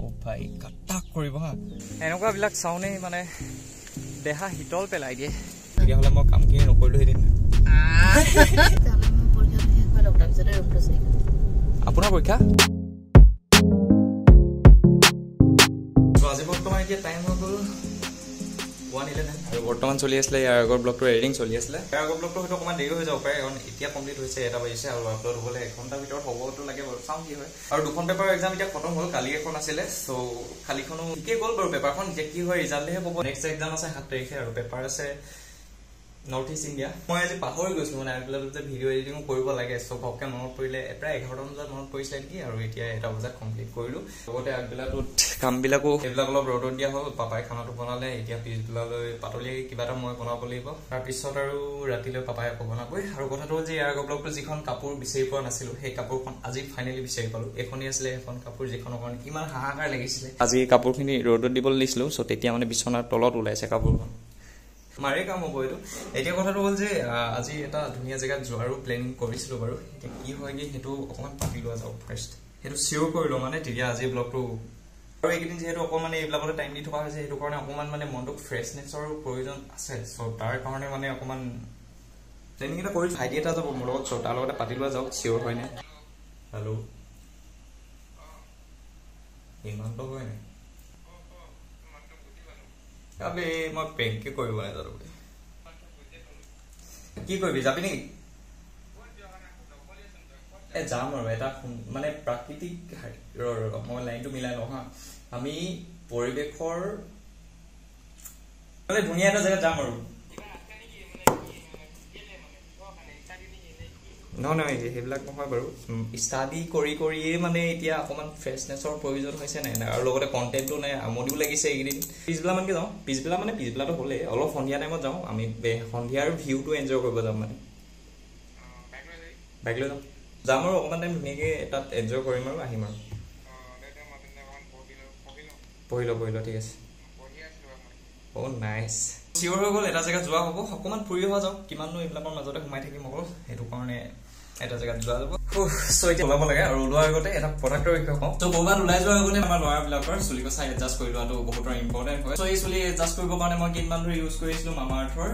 ও ভাই কাটা কৰিব হা এনেকুৱা বিলাক চাউনে মানে দেহা হিতল পেলাই দিয়ে তেতিয়া হলে মই কামখিনি নকৰিলো হেদিন আপোনাৰ পৰীক্ষা আজি বৰ্তমান এতিয়া টাইম হৈ গ'ল 1:11 আৰু বৰ্তমান চলি আছিলে ইয়াৰ আগৰ ব্লগটোৰ এডিটিং চলি আছিলে ইয়াৰ আগৰ ব্লগটো হয়তো অকণমান দেৰি হৈ যাব পাৰে কাৰণ এতিয়া কমপ্লিট হৈছে 1টা বাজিছে আৰু আপলোড হ'বলৈ 1 ঘণ্টাৰ ভিতৰত হ'বতো লাগে বাৰু চাওঁ কি হয় আৰু 2খন পেপাৰ এক্সাম এতিয়া খতম হ'ল কালি এখন আছিলে চ' কালিখনো ঠিকেই গ'ল বাৰু পেপাৰখন এতিয়া কি হয় ৰিজাল্টহে ক'ব নেক্সট এক্সাম আছে 7 তাৰিখে আৰু পেপাৰ আছে নৰ্থ ইষ্ট ইণ্ডিয়া মই আজি পাহৰি গৈছিলোঁ মানে আগবেলাটো যে ভিডিঅ' এডিটিং কৰিব লাগে চ' ঘপকৈ মনত পৰিলে প্ৰায় 11টা বজাত মনত পৰিছিলে নেকি আৰু এতিয়া 1টা বজাত কমপ্লিট কৰিলোঁ লগতে আগবেলাটোত কামবিলাকো এইবিলাক অলপ ৰ'দত দিয়া হ'ল পাপাই খানাটো বনালে এতিয়া পিছবেলালৈ পাতলি কিবা এটা মই বনাব লাগিব তাৰপিছত আৰু ৰাতিলৈ পাপাই আকৌ বনাবই আৰু কথাটো হ'ল যে ইয়াৰ আগৰ ব্লগটো যিখন কাপোৰ বিচাৰি পোৱা নাছিলোঁ সেই কাপোৰখন আজি ফাইনেলি বিচাৰি পালোঁ এইখনেই আছিলে এখন কাপোৰ যিখনৰ কাৰণে কিমান হাহাকাৰ লাগিছিলে আজি কাপোৰখিনি ৰ'দত দিবলৈ দিছিলোঁ চ' তেতিয়া মানে বিচনাৰ তলত ওলাইছে কাপোৰখন মাৰে কাম হ'ব এইটো এতিয়া কথাটো হ'ল যে আজি এটা ধুনীয়া জেগাত যোৱাৰো প্লেনিং কৰিছিলোঁ বাৰু এতিয়া কি হয়গৈ সেইটো অকণমান পাতি লোৱা যাওক ফাৰ্ষ্ট সেইটো চিয়'ৰ কৰি লওঁ মানে তেতিয়া আজি ব্লগটো আৰু এইকেইদিন যিহেতু অকণমান এইবিলাকতে টাইম দি থকা হৈছে সেইটো কাৰণে অকণমান মানে মনটোক ফ্ৰেছনেছৰ প্ৰয়োজন আছে চ' তাৰ কাৰণে মানে অকণমান প্লেনিং এটা কৰিছোঁ ভাইটি এটা যাব মোৰ লগত চ' তাৰ লগতে পাতি লোৱা যাওক চিয়'ৰ হয়নে হেল্ল' ইমানটো হয়নে আবে মই পেংকে কৰিব নাজানো কি কৰিবি যাবি নেকি যাম আৰু এটা মানে প্ৰাকৃতিক মই লাইনটো মিলাই লওঁ হা আমি পৰিৱেশৰ মানে ধুনীয়া এটা জেগাত যাম আৰু নহয় সেইবিলাক নহয় বাৰু ষ্টাডি কৰিয়ে মানে এতিয়া অকণমান ফ্ৰেছনেছৰ প্ৰয়োজন হৈছে নাই আৰু লগতে কণ্টেণ্টটো নাই আমনিও লাগিছে এইকেইদিন পিছবেলামানকে যাওঁ পিছবেলাটো হ'লে অলপ সন্ধিয়া টাইমত যাওঁ আমি সন্ধিয়াৰ ভিউটো এনজয় কৰিব যাম মানে বাইক লৈ যাম আৰু অকণমান টাইম ধুনীয়াকৈ তাত এনজয় কৰিম আৰু আহিম আৰু পঢ়ি ল ঠিক আছে অ' নাইচ চিয়'ৰ হৈ গ'ল এটা জেগাত যোৱা হ'ব অকণমান ফুৰি অহা যাওক কিমাননো এইবিলাকৰ মাজতে সোমাই থাকিম অকল সেইটো কাৰণে এটা জেগাত যোৱা যাব চ' এতিয়া ওলাব লাগে আৰু ওলোৱাৰ আগতে এটা প্ৰডাক্টৰ বিষয়ে কওঁ চ' ক'ৰবাত ওলাই যোৱাৰ আগতে আমাৰ ল'ৰাবিলাকৰ চুলি কচা এডজাষ্ট কৰি লোৱাটো বহুতৰ ইম্পৰ্টেণ্ট হয় চ' এই চুলি এডজাষ্ট কৰিবৰ কাৰণে মই কেইদিনমান ধৰি ইউজ কৰিছিলোঁ মামা আৰ্থৰ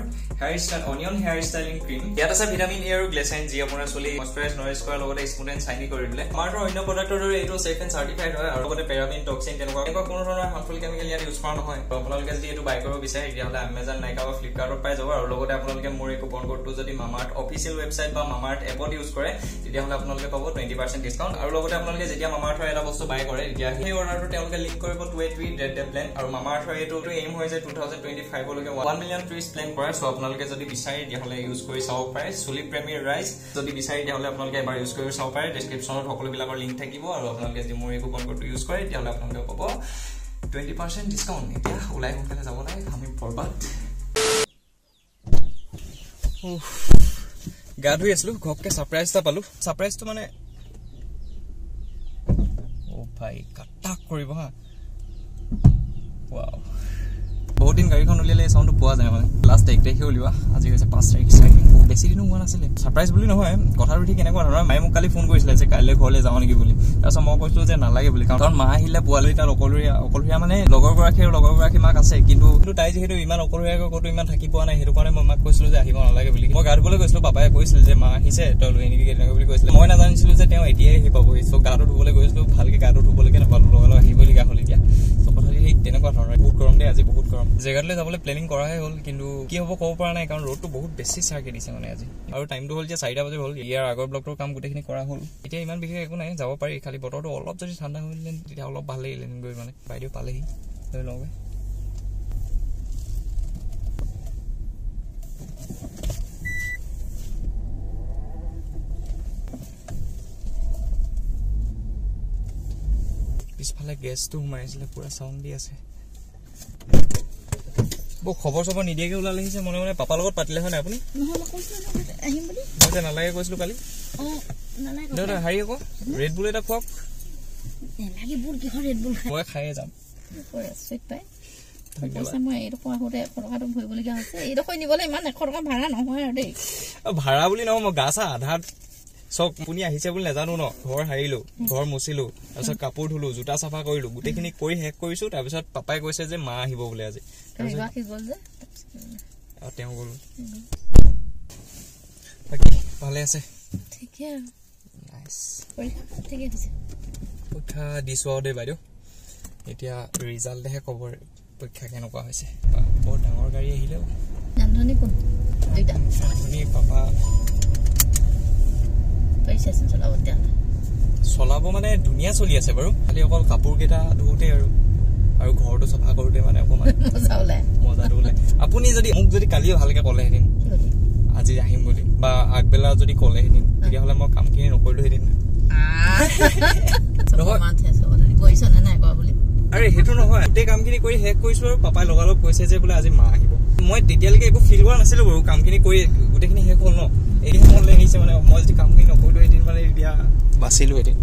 অনিয়ন হেয়াৰ ষ্টাইলিং ক্ৰীম ইয়াত আছে ভিটামিন এ আৰু গ্লেচাইন যি আপোনাৰ চুলি মইশ্চাৰাইজ নৰিছ কৰাৰ লগতে স্মুথ এণ্ড চাইনি কৰি দিলে আমাৰ অন্য প্ৰডাক্টৰ দৰে এইটো ছেফ এণ্ড চাৰ্টিফাইড হয় আৰু লগতে পেৰাবিন টক্সিন তেনেকুৱা কোনো ধৰণৰ হাৰ্মফুল কেমিকেল ইয়াত ইউজ কৰা নহয় আপোনালোকে যদি এইটো বাই কৰিব বিচাৰে তেতিয়াহ'লে এমেজন নাইকা বা ফ্লিপকাৰ্টত পাই যাব আৰু লগতে আপোনালোকে মোৰ এই কুপন কোডটো যদি মামাআৰ্থ অফিচিয়েল ৱেবছাইট বা মামাআৰ্থ এপত ইউজ কৰে তেতিয়াহ'লে আপোনালোকে পাব 20% ডিছকাউণ্ট আৰু লগতে আপোনালোকে যেতিয়া মামাআৰ্থৰ এটা বস্তু বাই কৰে তেতিয়া সেই অৰ্ডাৰটো তেওঁলোকে লিংক কৰিব to at with red plain আৰু মামাআৰ্থৰ এইটো এইম হৈ যায় 2025 লৈকে 1 মিলিয়ন ট্ৰিজ প্লেন কৰে চ' আপোনালোকে যদি বিচাৰে তেতিয়াহ'লে ইউজ কৰি চাব পাৰে চুলি প্ৰেমীৰ ৰাইজ যদি বিচাৰে তেতিয়াহ'লে আপোনালোকে এবাৰ ইউজ কৰি চাব পাৰে ডেছক্ৰিপশ্যনত সকলোবিলাকৰ লিংক থাকিব আৰু আপোনালোকে যদি মোৰ এই কুপন কোডটো ইউজ কৰে তেতিয়াহ'লে আপোনালোকে পাব 20% ডিছকাউণ্ট এতিয়া ওলাই সোনকালে যাব লাগে আমি বৰবাদ গা ধুই আছিলো ঘপকে ছাৰপ্ৰাইজ এটা পালো ছাৰপ্ৰাইজটো মানে ও ভাই কাটা কৰিব হা ৱাও বহুত দিন গাড়ীখন উলিয়ালে চাউণ্ডটো পোৱা যায় মানে লাষ্ট 1 তাৰিখে উলিওৱা আজি হৈছে 5 তাৰিখ বেছি দিনো হোৱা নাছিলে ছাৰপ্ৰাইজ বুলি নহয় কথাটো ঠিক কেনেকুৱা ধৰণৰ মায়ে মোক কালি ফোন কৰিছিলে যে কাইলৈ ঘৰলৈ যাওঁ নেকি বুলি তাৰপিছত মই কৈছিলো যে নালাগে বুলি কাৰণ মা আহিলে পোৱালি তাত অকলশৰীয়া মানে লগৰগৰাকী মাক আছে কিন্তু তাই যিহেতু ইমান অকলশৰীয়াকৈ ক'তো ইমান থাকি পোৱা নাই সেইটো কাৰণে মই মাক কৈছিলো যে আহিব নালাগে বুলি মই গা ধুবলৈ গৈছিলো পাপাই কৈছিল যে মা আহিছে তই লৈ আনিবি তেনেকৈ বুলি কৈছিলে মই নাজানিছিলো যে তেওঁ এতিয়াই আহি পাবহি চ' গাটো ধুবলৈ গৈছিলো ভালকৈ গাটো ধুবলৈকে নাপালো লগালগ আহিবলগীয়া হ'ল এতিয়া চ' কথাটো ঠিক তেনেকুৱা ধৰণৰ বহুত গৰম দেই আজি বহুত গৰম জেগাটোলৈ যাবলৈ প্লেনিং কৰাহে হ'ল কিন্তু কি হ'ব ক'ব পৰা নাই কাৰণ ৰ'দটো বহুত বেছি চাৰ্কে দিছে মানে আজি আৰু টাইমটো হ'ল যে 4টা বাজি হ'ল ইয়াৰ আগৰ ব্লগটোৰ কাম গোটেইখিনি কৰা হ'ল এতিয়া ইমান বিশেষ একো নাই যাব পাৰি খালি বতৰটো অলপ যদি ঠাণ্ডা হ'লেহেঁতেন তেতিয়া অলপ ভাল লাগিলেহেঁতেন গৈ মানে বাইদেউ পালেহি লৈ লওঁগে পিছফালে গেছটো সোমাই আছিলে পুৰা চাউণ্ড দি আছে বো খবৰ চবৰ নিদিয়াকে ওলালে আহিছে মনে মনে পাপাৰ লগত পাতিলে হয় নাই আপুনি আহিম বুলি মই নালাগে কৈছিলো কালি নালাগে হাৰি আকৌ ৰেড বুল এটা খুৱাওক নালাগে বুল কিহৰ ৰেড বুল মই খায়ে যাম মই এইটো কোৱা হওঁতে 100 টকাটো ভৰিবলগীয়া হৈছে এইডোখৰ নিবলৈ ইমান 100 টকা ভাড়া নহয় আৰু দেই ভাড়া বুলি নহয় মই গা চা আধা চক আপুনি আহিছে বুলি নাজানো ন ঘৰ হাৰিলো ঘৰ মুচিলো তাৰপিছত কাপোৰ ধুলো জোতা চাফা কৰিলো গোটেইখিনি কৰি শেষ কৰিছো তাৰপিছত পাপাই কৈছে যে মা আহিব বোলে আজি তেওঁ গ'ল বাকী ভালে আছে ঠিকে নাইস ঠিকে আছে পৰীক্ষা দিছো আৰু দেই বাইদেউ এতিয়া ৰিজাল্টহে ক'ব পৰীক্ষা কেনেকুৱা হৈছে বৰ ডাঙৰ গাড়ী আহিলেও নান্ধনি কোন দুইটা আপুনি পাপা পইচাচোন চলাব দিয়া চলাব মানে ধুনীয়া চলি আছে বাৰু খালি অকল কাপোৰ কেইটা ধুওঁতে আৰু ঘৰটো চাফা কৰোঁতে মানে অকণমান মজাটো ওলাই আপুনি যদি মোক যদি কালিও ভালকে ক'লেহেঁতেন আজি আহিম বুলি বা আগবেলা যদি ক'লেহেঁতেন তেতিয়াহ'লে মই কামখিনি নকৰিলোহেঁতেন আৰে সেইটো নহয় গোটেই কামখিনি কৰি শেষ কৰিছো আৰু পাপাই লগালগ কৈছে যে বোলে আজি মা আহিব মই তেতিয়ালৈকে একো ফিল কৰা নাছিলো বাৰু কামখিনি কৰি গোটেইখিনি শেষ হ'ল ন এদিন মনলৈ আহিছে মানে মই যদি কামখিনি নকৰিলোহেঁতেন মানে এতিয়া বাচিলোহেঁতেন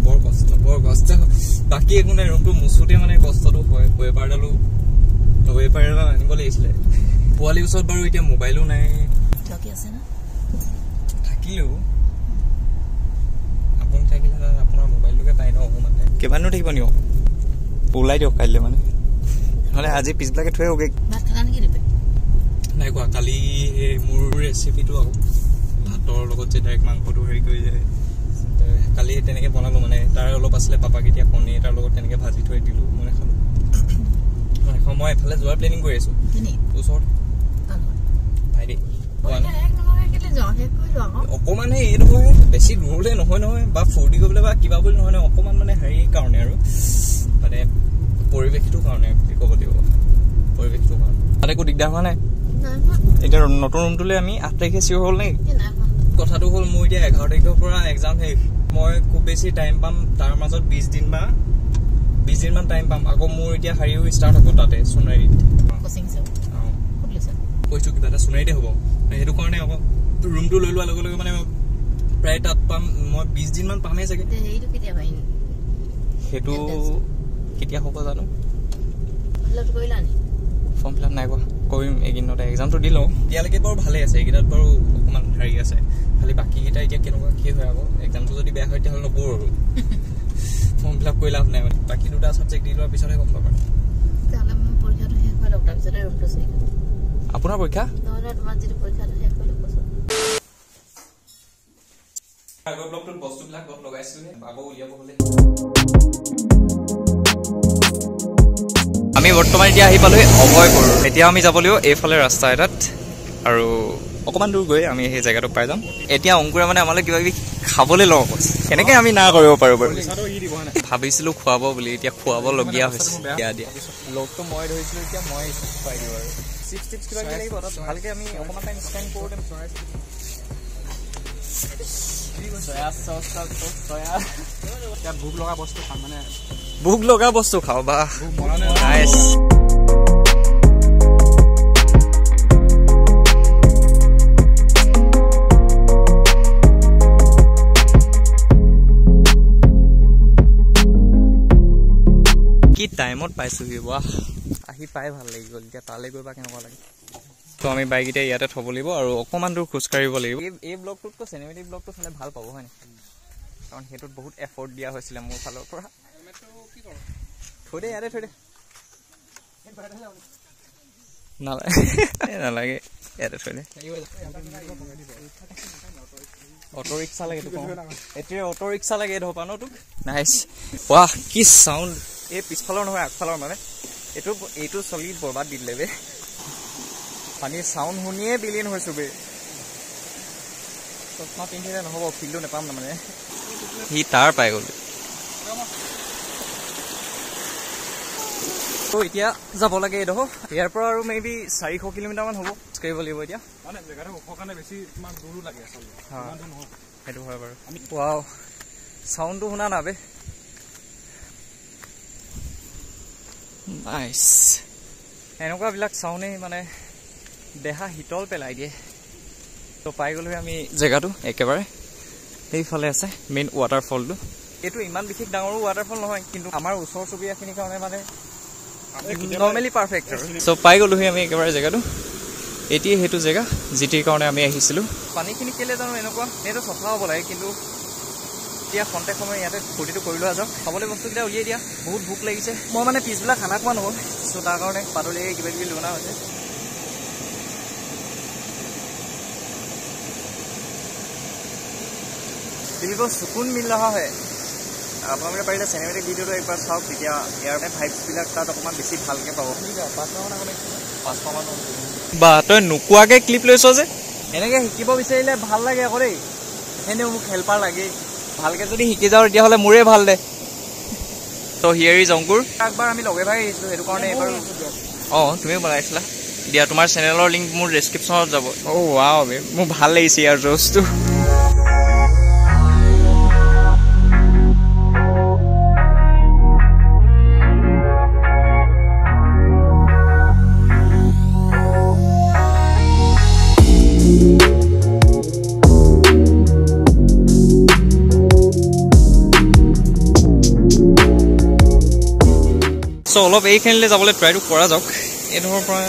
বৰ কষ্ট বাকী একো নাই ৰুমটো মুচোতে মানে কষ্টটো হয় ৱেপাৰডালো আনিব লাগিছিলে পোৱালিৰ ওচৰত বাৰু এতিয়া মোবাইলো নাই থাকিলেও আপুনি থাকিলে আপোনাৰ মোবাইলটোকে পাই ন অকণমান কিমানো থাকিব নিয়ক ওলাই দিয়ক কাইলৈ মানে নহ'লে আজি পিছবিলাকে থৈ আহোগৈ নাই কোৱা কালি মোৰ ৰেচিপিটো আকৌ ভাতৰ লগত যে ডাইৰেক্ট মাংসটো হেৰি কৰি যায় কালি তেনেকৈ বনালোঁ মানে তাৰ অলপ আছিলে পাপাক এতিয়া কণী এটাৰ লগত তেনেকৈ ভাজি থৈ দিলোঁ মানে খালোঁ মই এফালে যোৱাৰ প্লেনিং কৰি আছোঁ ওচৰত ভাইটি অকণমানহে এই নহয় বেছি দূৰলৈ নহয় বা ফূৰ্তি কৰিবলৈ বা কিবা বুলি নহয় অকণমান মানে হেৰি কাৰণে আৰু মানে পৰিৱেশটোৰ কাৰণে বুলি ক'ব লাগিব পৰিৱেশটোৰ কাৰণে তাত একো দিগদাৰ হোৱা নাই এতিয়া নতুন ৰুমটোলৈ আমি 8 তাৰিখে চিয়ৰ হ'ল নেকি কথাটো হ'ল মোৰ এতিয়া 11 তাৰিখৰ পৰা এক্সাম শেষ মই খুব বেছি টাইম পাম তাৰ মাজত 20 দিনমান টাইম পাম আকৌ মোৰ এতিয়া হাৰিও ষ্টাৰ্ট হ'ব তাতে সোণাৰীত কৈছোঁ কিবা এটা সোণাৰীতে হ'ব সেইটো কাৰণে আকৌ ৰুমটো লৈ লোৱাৰ লগে লগে মানে প্ৰায় তাত পাম মই 20 দিনমান পামেই চাগে সেইটো কেতিয়া হ'ব জানো ফৰ্ম ফিল আপ নাই কৰা কৰিম এইকেইদিনতে এক্সামটো দি লওঁ এতিয়ালৈকে বাৰু ভালেই আছে এইকেইটাত বাৰু অকণমান হেৰি আছে খালি বাকীকেইটা এতিয়া কেনেকুৱা কি হয় আকৌ এক্সামটো যদি বেয়া হয় তেতিয়াহ'লে নকৰোঁ আৰু ফৰ্ম ফিল আপ কৰি লাভ নাই মানে বাকী দুটা ছাবজেক্ট দি লোৱাৰ পিছতহে গম পাব আপোনাৰ পৰীক্ষা আগৰ ব্লকটোত বস্তুবিলাক লগাইছিলোঁ আকৌ উলিয়াব হ'লে আমি বৰ্তমান এতিয়া আহি পালোঁ অভয়পুৰ এতিয়া আমি যাব লাগিব এইফালে ৰাস্তা এটাত আৰু অকণমান দূৰ গৈ আমি সেই জেগাটো পাই যাম এতিয়া অংকুৰে মানে আমালৈ কিবা কিবি খাবলৈ লওঁ কেনেকৈ আমি না কৰিব পাৰোঁ বাৰু ভাবিছিলোঁ খুৱাব বুলি এতিয়া খুৱাবলগীয়া হৈছে দিয়া লগটো মই ধৰিছিলোঁ এতিয়া মই খুৱাই দিওঁ আৰু চিপছ টিপছ কিবা কিবি লাগিব তাত ভালকৈ আমি অকণমান টাইম স্পেণ্ড কৰোঁ ভোক লগা বস্তু খাওঁ বা নাইচ কি টাইমত পাইছোহি বাহ আহি পাই ভাল লাগি গ'ল এতিয়া তালৈ গৈ বা কেনেকুৱা লাগে তো আমি বাইক এতিয়া ইয়াতে থ'ব লাগিব আৰু অকণমান দূৰ খোজকাঢ়িব লাগিব এই ব্লগটোতকৈ চিনেমেটিক ব্লগটো চালে ভাল পাব হয় নাই কাৰণ সেইটোত বহুত এফৰ্ট দিয়া হৈছিলে মোৰ ফালৰ পৰা থৈ দে ইয়াতে থৈ দে নালাগে ইয়াতে থৈ দে অটো ৰিক্সা লাগে এতিয়া অটো ৰিক্সা লাগে ধপা ন তোক নাইচ ৱাহ কি চাউণ্ড এই পিছফালৰ নহয় আগফালৰ মানে এইটো চলি বৰবাদ দি দিলে বে পানীৰ চাউণ্ড শুনিয়ে বিলীন হৈছোঁ বে চশমা পিন্ধিলে নহ'ব ফিল্ডটো নাপাম তাৰমানে সি তাৰ পাই গ'ল তো এতিয়া যাব লাগে এইডোখৰ ইয়াৰ পৰা আৰু মেবি 400 কিলোমিটাৰমান হ'ব খোজকাঢ়িব লাগিব এতিয়া সেইটো হয় বাৰু ৱাও চাউণ্ডটো শুনা না বে নাইচ এনেকুৱাবিলাক চাউণ্ডেই মানে দেহা শীতল পেলাই দিয়ে তো পাই গ'লোহি আমি জেগাটো একেবাৰে সেইফালে আছে মেইন ৱাটাৰফলটো এইটো ইমান বিশেষ ডাঙৰো ৱাটাৰফল নহয় কিন্তু আমাৰ ওচৰ চুবুৰীয়াখিনিৰ কাৰণে মানে নৰ্মেলি পাৰফেক্ট আৰু চ' পাই গ'লোহি আমি একেবাৰে জেগাটো এটিয়ে সেইটো জেগা যিটিৰ কাৰণে আমি আহিছিলোঁ পানীখিনি কেলে জানো এনেকুৱা এইটো চফা হ'ব লাগে কিন্তু এতিয়া খন্তেক সময় ইয়াতে ফূৰ্তিটো কৰি লোৱা যাওক খাবলৈ বস্তুকেইটা উলিয়াই দিয়া বহুত ভোক লাগিছে মই মানে পিছবেলা খানা খোৱা নহ'ল চ' তাৰ কাৰণে পাতলি কিবা কিবি লোনা হৈছে दिल को सुकून मिल रहा है আপোনালোকে পাৰিলে চিনেমেটিক ভিডিঅ'টো একবাৰ চাওক তেতিয়া ইয়াৰ মানে ভাইবছবিলাক তাত অকণমান বেছি ভালকৈ পাব বা তই নোকোৱাকৈ ক্লিপ লৈছ যে এনেকৈ শিকিব বিচাৰিলে ভাল লাগে আকৌ দেই এনেও মোক হেল্পাৰ লাগেই ভালকৈ যদি শিকি যাওঁ তেতিয়াহ'লে মোৰে ভাল দে ত' হিয়াৰ ইজ অংকুৰ একবাৰ আমি লগে ভাগে আহিছিলোঁ সেইটো কাৰণে এইবাৰ অঁ তুমিও বনাইছিলা দিয়া তোমাৰ চেনেলৰ লিংক মোৰ ডেছক্ৰিপশ্যনত যাব অ' ৱাও বে মোৰ ভাল লাগিছে ইয়াৰ জ'চটো চ' অলপ এইখিনিলৈ যাবলৈ ট্ৰাইটো কৰা যাওক এইডোখৰ পৰা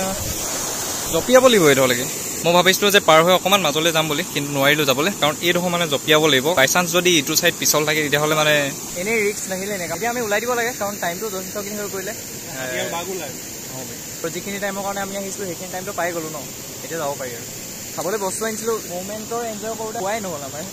জঁপিয়াব লাগিব এইডোখৰলৈকে মই ভাবিছিলোঁ যে পাৰ হৈ অকণমান মাজলৈ যাম বুলি কিন্তু নোৱাৰিলোঁ যাবলৈ কাৰণ এইডোখৰ মানে জঁপিয়াব লাগিব বাই চান্স যদি ইটো চাইড পিছল থাকে তেতিয়াহ'লে মানে এনেই ৰিস্ক নাহিলে এনেকৈ এতিয়া আমি ওলাই দিব লাগে কাৰণ টাইমটো যথেষ্টখিনি হৈ পৰিলে যিখিনি টাইমৰ কাৰণে আমি আহিছিলোঁ সেইখিনি টাইমটো পাই গ'লোঁ ন এতিয়া যাব পাৰি আৰু খাবলৈ বস্তু আনিছিলোঁ মমেণ্টৰ এনজয় কৰোঁতে পোৱাই নহ'ল আমাৰ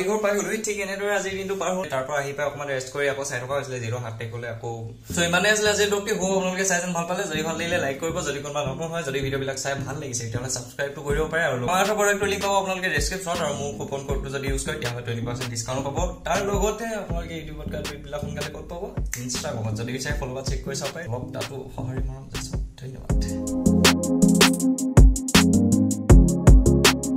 ঘৰ পাই গ'লো ঠিক এনেদৰে আজিৰ দিনটো পাৰ হ'ল তাৰ পৰা আহি পাই অকণমান ৰেষ্ট কৰি আকৌ চাই থকা হৈছিলে 0 টেক গ'লে আকৌ চ' ইমানে আছিলে আজিৰ ব্লগটো হ'ব আপোনালোকে চাই যেন ভাল পালে যদি ভাল লাগিলে লাইক কৰিব যদি কোনোবা নতুন হয় যদি ভিডিঅ'বিলাক চাই ভাল লাগিছে তেতিয়াহ'লে ছাবস্ক্ৰাইবটো কৰিব পাৰে আৰু আমাৰ প্ৰডাক্টটো লিংক পাব আপোনালোকে ডেছক্ৰিপশ্যনত আৰু মোৰ কুপন ক'ডটো যদি ইউজ কৰে তেতিয়াহ'লে 20% ডিছকাউণ্ট পাব তাৰ লগতে আপোনালোকে ইউটিউবত আপডেটবিলাক সোনকালে ক'ত পাব ইনষ্টাগ্ৰামত যদি বিচাৰে ফ'ল' চেক কৰি চাব পাৰে ব্লগ তাতো সঁহাৰি মৰম ধন্যবাদ